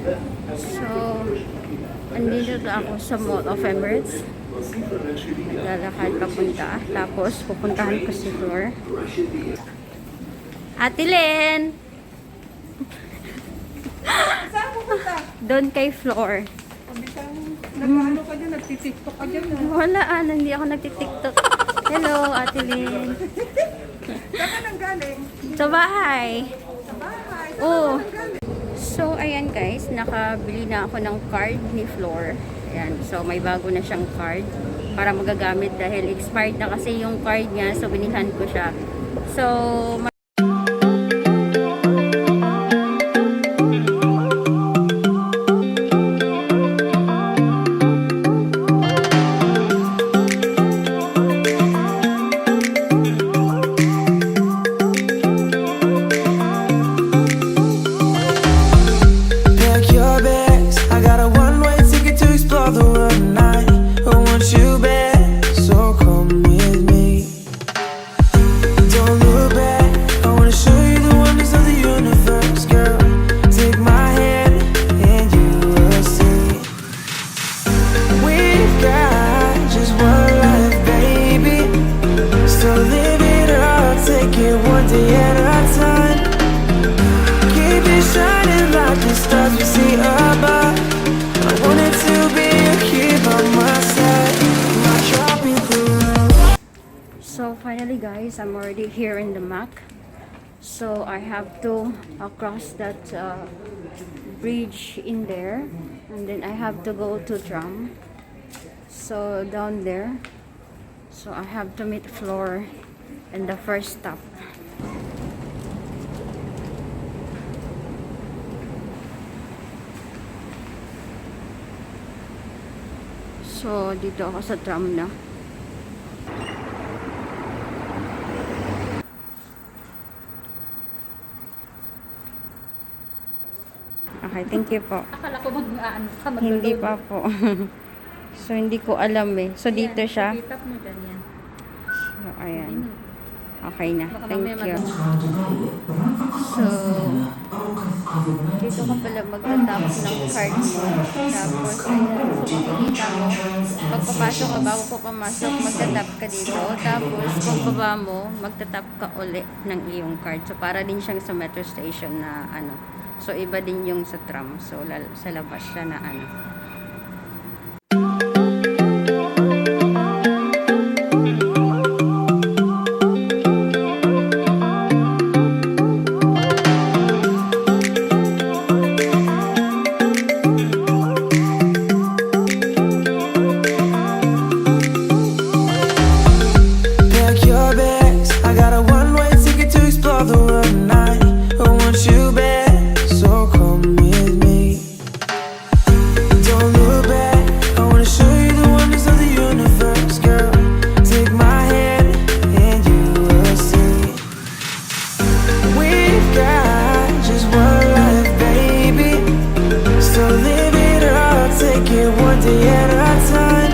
So, andito na ako sa Mall of Emirates. Lalakad papunta. Tapos, pupuntahan ko si Flor. Ate Len! Saan pupunta? Doon kay Flor. Nag-ano ka dyan? Nagtitiktok ka dyan? Wala, hindi ako nagtitiktok. Hello, Ate Len. Saan ka nang galing? Sa bahay. Sa bahay? Oh. So, ayan guys, nakabili na ako ng card ni Flor. Ayan, so may bago na siyang card para magagamit dahil expired na kasi yung card niya, so binilhan ko siya. So, finally guys, I'm already here in the Mac. So I have to cross that bridge in there, and then I have to go to Tram. So down there, so I have to meet Flor in the first stop. So dito ako sa Tram na. Okay, thank you po. Akala ko mag-ano ka, Hindi pa po. So, hindi ko alam eh. So, dito siya. Tap mo dyan yan. So, ayan. Okay na. Thank you. So, dito ka pala magtatap ng card mo. Tapos, ayan. So, makikita mo. Pagpapasok ka, bago ko pumasok, magtatap ka dito. Tapos, pagbaba mo, magtatap ka uli ng iyong card. So, para din siyang sa metro station na ano. So, iba din yung sa tram. So, sa labas siya na ano. Pack your bags. I got a one-way ticket to explore the world tonight. I want you back. So come with me. Don't look back. I wanna show you the wonders of the universe, girl. Take my hand and you will see. We've got just one life, baby. So live it up, take it one day at a time.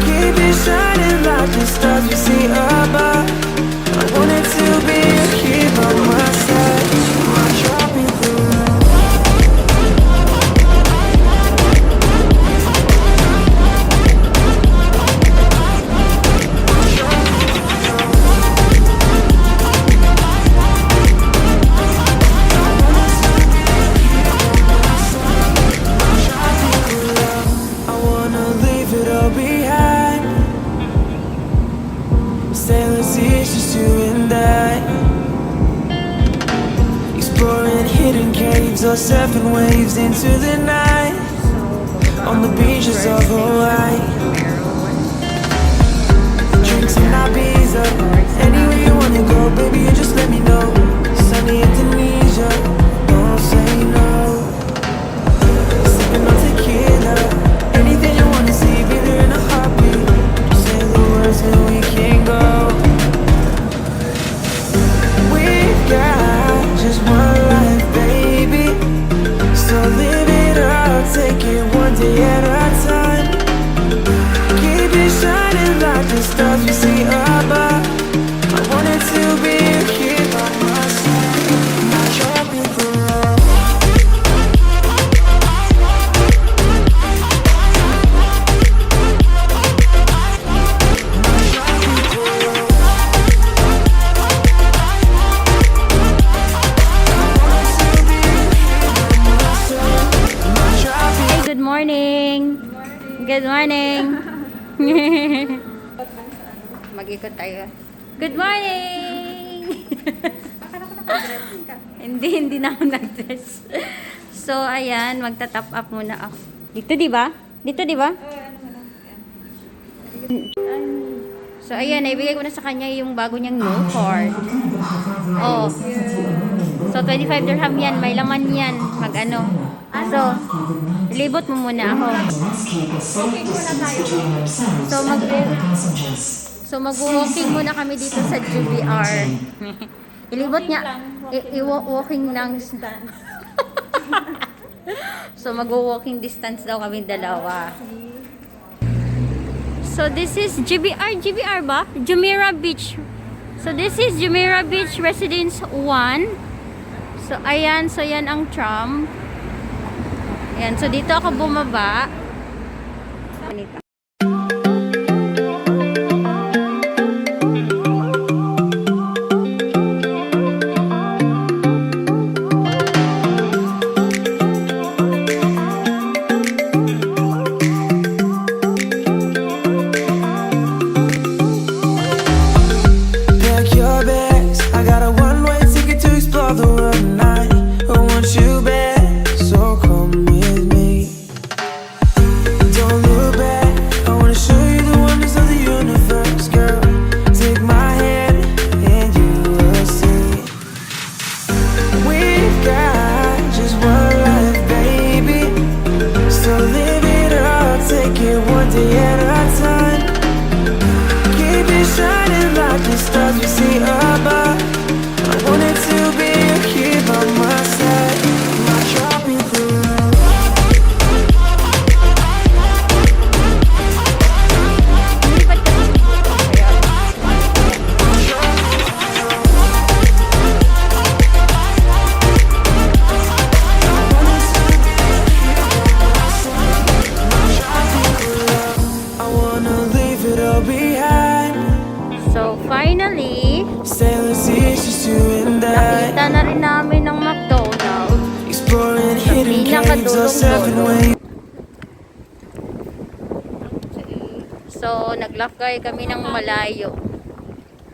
Keep it shining like the stars we see above. I wanted to be here by my side. Just you and I, exploring hidden caves or surfing waves into the night on the beaches of Hawaii. Drinks in Ibiza, anywhere you wanna go, baby, you just let me know. Sunny Indonesia, don't say no. Sipping on tequila, anything you wanna see, baby, in a heartbeat. Just say the words and we can go. Just one life, baby. So live it up, take it one day at a time. Keep it shining like the stars we see above. I wanted to be here by my side. Good morning. Mag-ikot tayo. Good morning. Hindi na ako nag-dress. So, ayan, magta-top up muna ako. Dito, di ba? So, ayan, naibigay ko na sa kanya yung bago niyang no card. Oh. So, 25 dirham yan. May laman yan. Mag-ano. So, ilibot mo muna ako. So, mag-walking muna kami dito sa JBR. Ilibot niya. I-walking lang. So, mag-walking distance daw kami dalawa. So, this is JBR ba? Jumeirah Beach. So, this is Jumeirah Beach Residence 1. So, ayan. So, yan ang tram. Ayan. So, dito ako bumaba. Ganito. So, finally, nakita na rin namin ng McDonald's sa pinakadulong-dulo. So, naglakbay kami ng malayo.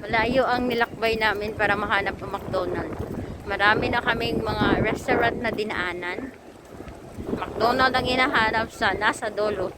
Malayo ang nilakbay namin para mahanap ang McDonald's. Marami na kaming mga restaurant na dinaanan. McDonald's ang hinahanap sa nasa dulo.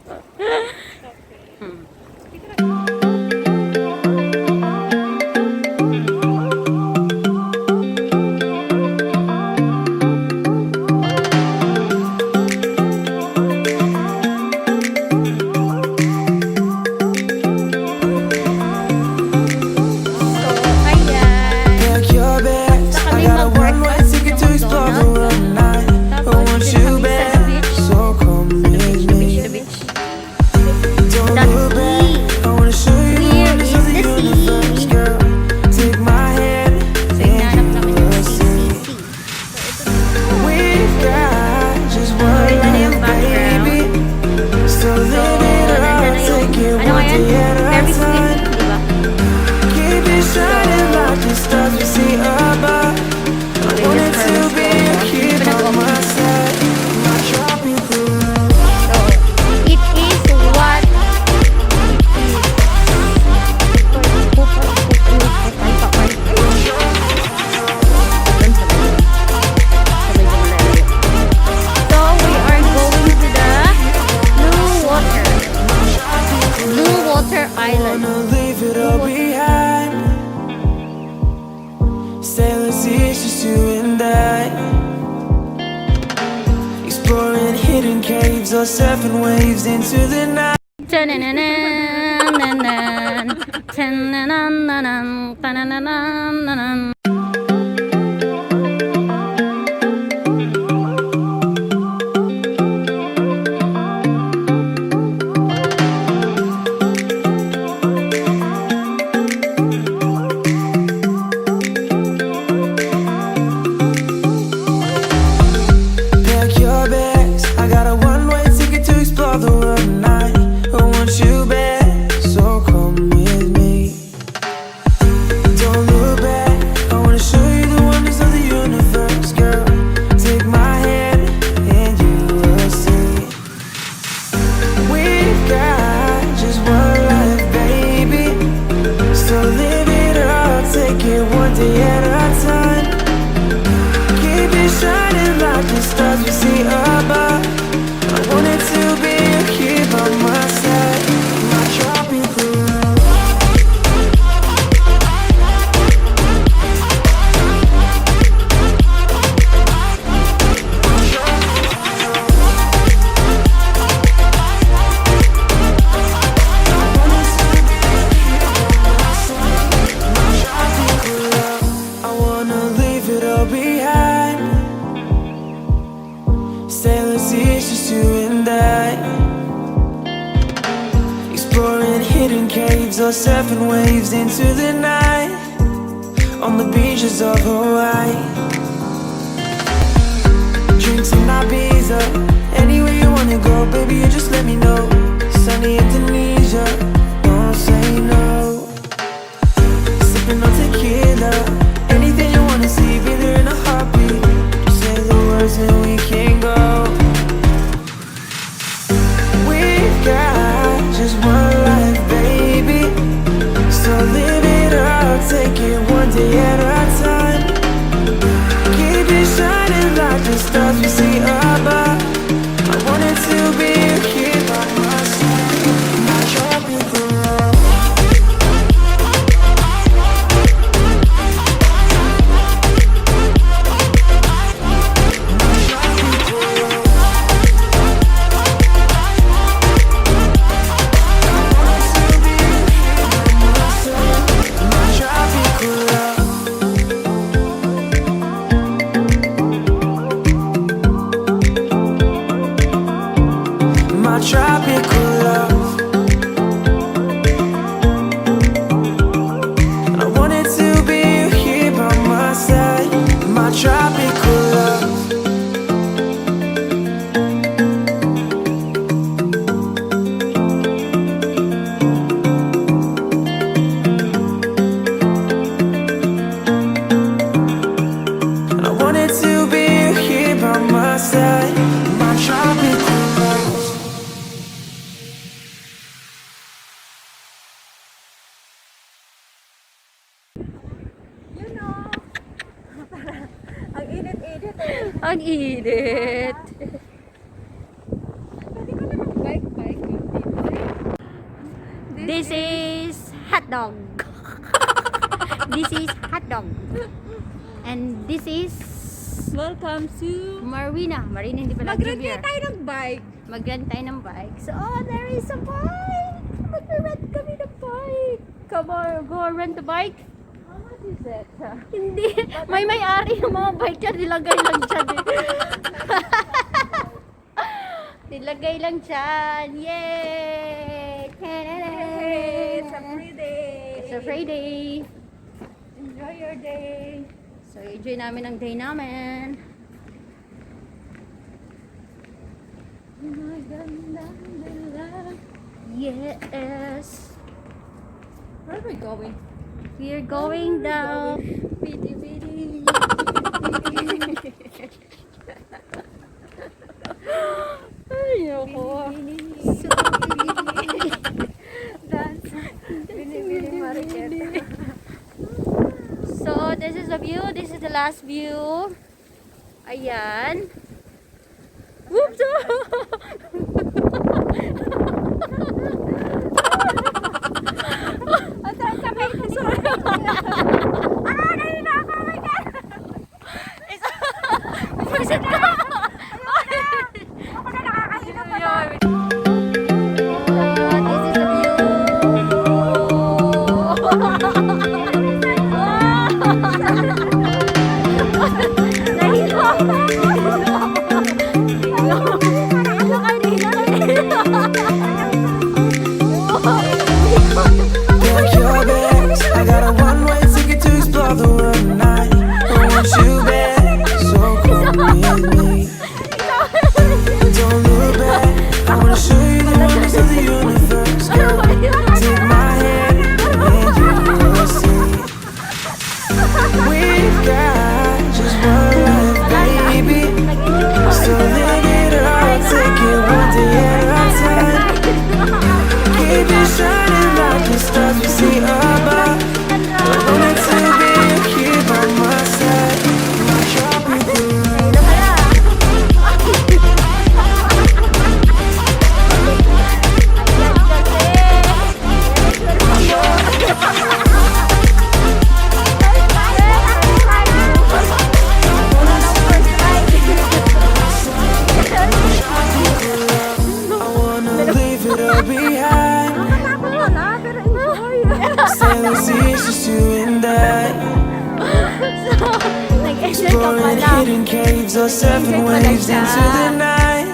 Bluewater Island. Sailors, it's just you and I, exploring hidden caves or surfing waves into the night. Sailor seas, just you and I. Exploring hidden caves or surfing waves into the night on the beaches of Hawaii. Drinks in Ibiza, anywhere you wanna go, baby, you just let me know. Sunny Indonesia, don't say no. Sipping on tequila, anything you wanna see, be there in a heartbeat. Just say the words and we can go. We've got just one life, baby, so live it up, take it one day at a time. Keep it shining like the stars we see above. I wanted to be here by my side, my tropical love. Tropical love. I wanted to be here by my side, my tropical love. I wanted to be here by my side, my tropical love. Ang init-init eh. Ang init. Pwede ko naman bike. This is hot dog. This is hot dog. And this is Welcome to... Marina. Marina, hindi pala Mag-rent JBR. tayo ng bike. Mag-rent tayo ng bike. So, there is a bike. Mag-rent kami ng bike. Come on, go rent the bike. How much is it? Hindi. May-ari ng mga bike dyan. Nilagay lang dyan. Nilagay lang dyan. Yay! Hey, it's a free day. It's a free day. Enjoy your day. So, enjoy namin ang day namin. Yes. Where are we going? We're going down. Pity, pity. Ay, ako. So, Dance. Bini-bini market. so, this is the view. This is the last view. Ayan. Whoops! Pumasit ka! Ako na nakakahina pa ba? This is the view. Nahilo ako. Pack your bags, I got a one-way ticket to explore the world tonight. I want you back, so come with me. Don't look back, I wanna show you the wonders of the universe, girl. Take my hand and you will see. We've got just one life, baby, so live it up, take it one day at a time. Keep it shining like the stars we see above. I wanted to be here by my side, my tropical love. I wanna leave it all behind. Wala, pero enjoy. Sailor seas, just you and I. So, nag-enjoy ka Exploring pala. hidden caves or surfing waves into the night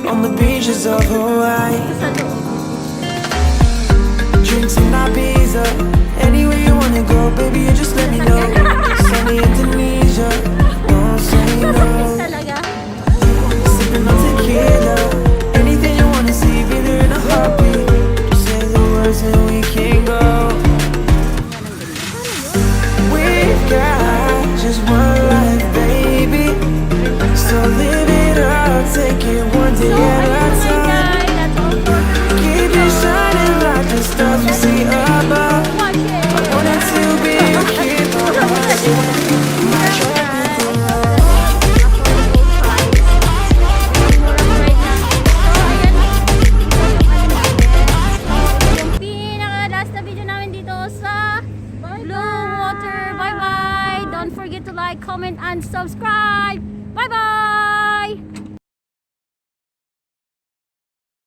on the beaches of Hawaii. Sa loob. Drinks in Ibiza, anywhere you wanna go, baby, you just let me know. Sunny Indonesia, don't say no.